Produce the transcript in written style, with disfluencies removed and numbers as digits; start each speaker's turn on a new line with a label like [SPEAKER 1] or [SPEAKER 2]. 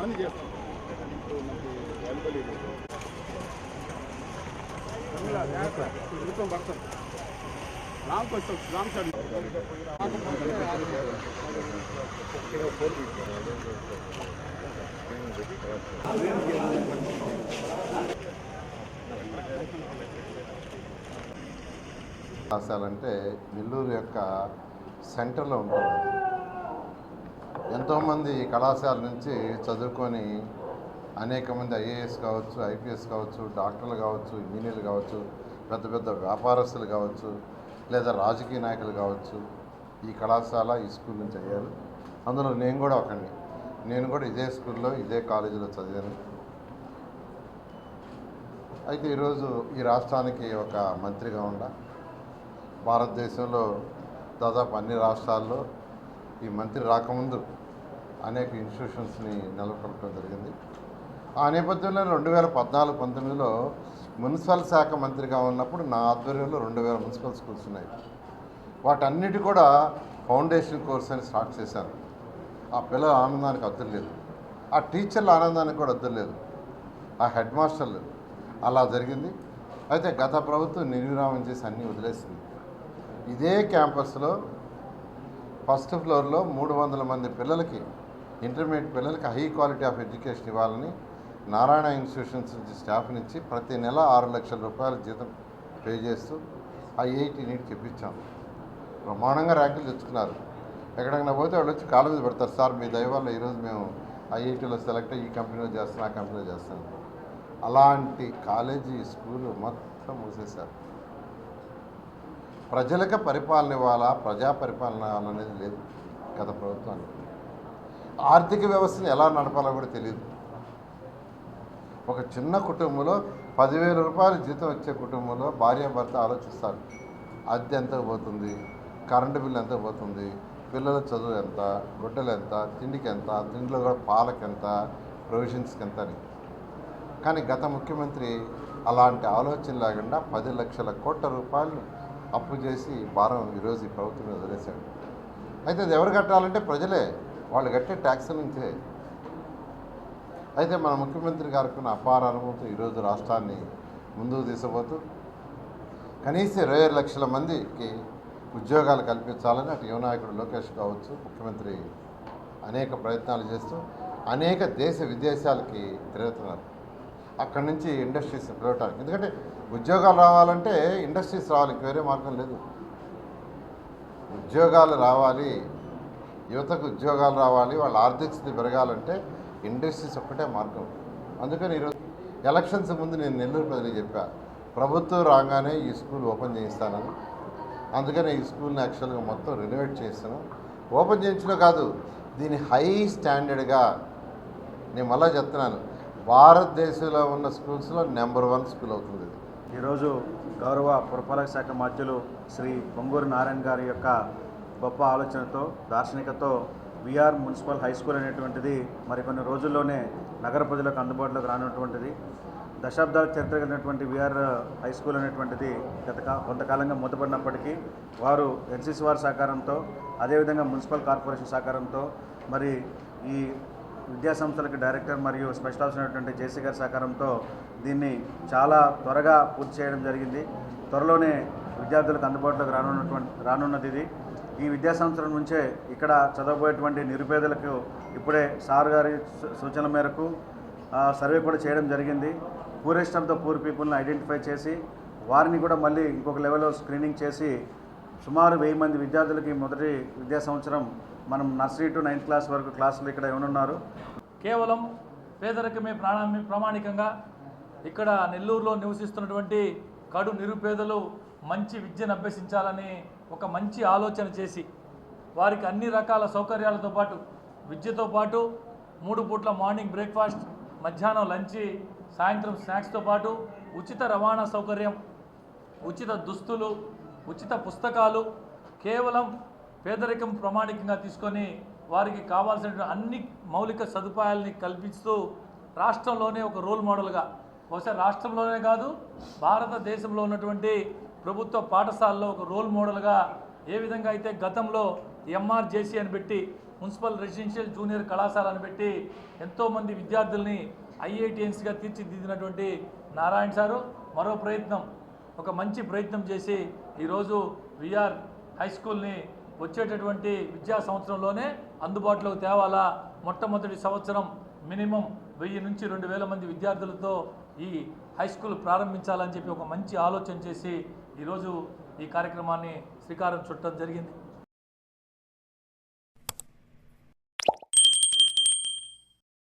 [SPEAKER 1] అని చేస్తాం. ఇప్పుడు మనకి వాలిబాల్ పడతాం రామ్కి వస్తాం రామ్ సార్
[SPEAKER 2] కళాశాలంటే నెల్లూరు యొక్క సెంటర్లో ఉంటుంది. ఎంతోమంది కళాశాల నుంచి చదువుకొని అనేక మంది ఐఏఎస్ కావచ్చు, ఐపీఎస్ కావచ్చు, డాక్టర్లు కావచ్చు, ఇంజనీర్లు కావచ్చు, పెద్ద పెద్ద వ్యాపారస్తులు కావచ్చు, లేదా రాజకీయ నాయకులు కావచ్చు, ఈ కళాశాల ఈ స్కూల్ నుంచి అయ్యారు. అందులో నేను కూడా ఒకడిని. నేను కూడా ఇదే స్కూల్లో ఇదే కాలేజీలో చదివాను. అయితే ఈరోజు ఈ రాష్ట్రానికి ఒక మంత్రిగా ఉండా భారతదేశంలో దాదాపు అన్ని రాష్ట్రాల్లో ఈ మంత్రి రాకముందు అనేక ఇన్స్టిట్యూషన్స్ని నెలకొల్పడం జరిగింది. ఆ నేపథ్యంలో 2014-19లో మున్సిపల్ శాఖ మంత్రిగా ఉన్నప్పుడు నా ఆధ్వర్యంలో 2000 మున్సిపల్ స్కూల్స్ ఉన్నాయి. వాటన్నిటి కూడా ఫౌండేషన్ కోర్స్ అని స్టార్ట్ చేశాను. ఆ పిల్లల ఆనందానికి అద్దులు లేదు, ఆ టీచర్ల ఆనందానికి కూడా అద్దులు లేదు, ఆ హెడ్ మాస్టర్లు. అలా జరిగింది. అయితే గత ప్రభుత్వం నిర్విరామం చేసి అన్నీ వదిలేసింది. ఇదే క్యాంపస్లో ఫస్ట్ ఫ్లోర్లో 300 మంది పిల్లలకి, ఇంటర్మీడియట్ పిల్లలకి హై క్వాలిటీ ఆఫ్ ఎడ్యుకేషన్ ఇవ్వాలని నారాయణ ఇన్స్టిట్యూషన్స్ నుంచి స్టాఫ్ నుంచి ప్రతి నెల 6 లక్షల రూపాయల జీతం పే చేస్తూ ఐఐటి నీట్ చెప్పించాం. ప్రమాణంగా ర్యాంకులు తెచ్చుకున్నారు. ఎక్కడికైనా పోతే వాళ్ళు వచ్చి కాళ్ళ మీద పెడతారు, సార్ మీ దయ వల్ల ఈరోజు మేము ఐఐటీలో సెలెక్ట్ అయ్యి ఈ కంపెనీలో చేస్తాం, ఆ కంపెనీలో చేస్తాం. అలాంటి కాలేజీ స్కూలు మొత్తం మూసేశారు. ప్రజలకు పరిపాలన ఇవ్వాలా, ప్రజా పరిపాలన అనేది లేదు గత ప్రభుత్వానికి. ఆర్థిక వ్యవస్థను ఎలా నడపాలో కూడా తెలియదు. ఒక చిన్న కుటుంబంలో 10,000 రూపాయలు జీతం వచ్చే కుటుంబంలో భార్యాభర్త ఆలోచిస్తారు. అద్దె ఎంత పోతుంది, కరెంటు బిల్లు ఎంత పోతుంది, పిల్లల చదువు ఎంత, గుడ్డలు ఎంత, తిండికి ఎంత, తిండిలో కూడా పాలకి ఎంత, ప్రొవిజన్స్కి ఎంత అని. కానీ గత ముఖ్యమంత్రి అలాంటి ఆలోచన లేకుండా 10 లక్షల కోట్ల రూపాయలు అప్పు చేసి భారం ఈరోజు ఈ ప్రభుత్వం మీద వదిలేశాడు. అయితే అది ఎవరు కట్టాలంటే ప్రజలే, వాళ్ళు కట్టే ట్యాక్స్ నుంచే. అయితే మన ముఖ్యమంత్రి గారికి ఉన్న అపార అనుభవంతో ఈరోజు రాష్ట్రాన్ని ముందుకు తీసుకుపోతూ కనీసం 27 లక్షల మందికి ఉద్యోగాలు కల్పించాలని అటు యువనాయకుడు లోకేష్ కావచ్చు, ముఖ్యమంత్రి అనేక ప్రయత్నాలు చేస్తూ అనేక దేశ విదేశాలకి తిరుగుతున్నారు. అక్కడి నుంచి ఇండస్ట్రీస్ పిలవటానికి. ఎందుకంటే ఉద్యోగాలు రావాలంటే ఇండస్ట్రీస్ రావాలి, వేరే మార్గం లేదు. ఉద్యోగాలు రావాలి, యువతకు ఉద్యోగాలు రావాలి, వాళ్ళ ఆర్థిక స్థితి పెరగాలంటే ఇండస్ట్రీస్ ఒక్కటే మార్గం. అందుకని ఈరోజు ఎలక్షన్స్ ముందు నేను నెల్లూరు ప్రజలకు చెప్పా, ప్రభుత్వం రాగానే ఈ స్కూల్ ఓపెన్ చేయిస్తానని. అందుకని ఈ స్కూల్ని యాక్చువల్గా మొత్తం రెనోవేట్ చేస్తాను. ఓపెన్ చేయించడం కాదు, దీని హై స్టాండర్డ్గా నేను మళ్ళీ చెప్తున్నాను, భారతదేశంలో ఉన్న స్కూల్స్లో నెంబర్ 1 స్కూల్ అవుతుంది.
[SPEAKER 3] ఈరోజు గౌరవ పురపాలక శాఖ మంత్రులు శ్రీ పొంగూరు నారాయణ గారి యొక్క గొప్ప ఆలోచనతో, దార్శనికతో విఆర్ మున్సిపల్ హై స్కూల్ అనేటువంటిది మరికొన్ని రోజుల్లోనే నగర ప్రజలకు అందుబాటులోకి రానటువంటిది. దశాబ్దాల చరిత్ర కలిగినటువంటి విఆర్ హై స్కూల్ అనేటువంటిది కొంతకాలంగా మూతపడినప్పటికీ వారు ఎన్సీసీ వారి సహకారంతో, అదేవిధంగా మున్సిపల్ కార్పొరేషన్ సహకారంతో, మరి ఈ విద్యా సంస్థలకు డైరెక్టర్ మరియు స్పెషల్ ఆఫీసర్ అయినటువంటి జేసీ గారి సహకారంతో దీన్ని చాలా త్వరగా పూర్తి చేయడం జరిగింది. త్వరలోనే విద్యార్థులకు అందుబాటులోకి రానున్నది ఇది. ఈ విద్యా సంవత్సరం నుంచే ఇక్కడ చదవబోయేటువంటి నిరుపేదలకు ఇప్పుడే సార్ గారి సూచనల మేరకు సర్వే కూడా చేయడం జరిగింది. పూరెస్ట్ ఆఫ్ ద పూర్ పీపుల్ని ఐడెంటిఫై చేసి వారిని కూడా మళ్ళీ ఇంకొక లెవెల్లో స్క్రీనింగ్ చేసి సుమారు 1000 మంది విద్యార్థులకి మొదటి విద్యా సంవత్సరం మనం నర్సరీ టు 9th క్లాస్ వరకు క్లాసులు ఇక్కడ ఇవ్వనున్నారు.
[SPEAKER 4] కేవలం పేదరికమే ప్రామాణికంగా ఇక్కడ నెల్లూరులో నివసిస్తున్నటువంటి కడు నిరుపేదలు మంచి విద్యను అభ్యసించాలని ఒక మంచి ఆలోచన చేసి వారికి అన్ని రకాల సౌకర్యాలతో పాటు విద్యతో పాటు 3 పూట్ల మార్నింగ్ బ్రేక్ఫాస్ట్, మధ్యాహ్నం లంచ్, సాయంత్రం స్నాక్స్తో పాటు ఉచిత రవాణా సౌకర్యం, ఉచిత దుస్తులు, ఉచిత పుస్తకాలు, కేవలం పేదరికం ప్రామాణికంగా తీసుకొని వారికి కావాల్సిన అన్ని మౌలిక సదుపాయాలని కల్పిస్తూ రాష్ట్రంలోనే ఒక రోల్ మోడల్గా, బహుశా రాష్ట్రంలోనే కాదు భారతదేశంలో ఉన్నటువంటి ప్రభుత్వ పాఠశాలలో ఒక రోల్ మోడల్గా ఏ విధంగా అయితే గతంలో ఎంఆర్జేసీ అని పెట్టి మున్సిపల్ రెసిడెన్షియల్ జూనియర్ కళాశాలను పెట్టి ఎంతోమంది విద్యార్థుల్ని ఐఐటిఎన్స్గా తీర్చిదిద్దినటువంటి నారాయణ సారు మరో ప్రయత్నం, ఒక మంచి ప్రయత్నం చేసి ఈరోజు విఆర్ హై స్కూల్ని వచ్చేటటువంటి విద్యా సంవత్సరంలోనే అందుబాటులోకి తేవాలా, మొట్టమొదటి సంవత్సరం మినిమం 1000 నుంచి 2000 మంది విద్యార్థులతో ఈ హై స్కూల్ ప్రారంభించాలని చెప్పి ఒక మంచి ఆలోచన చేసి ఈరోజు ఈ కార్యక్రమాన్ని శ్రీకారం చుట్టడం జరిగింది.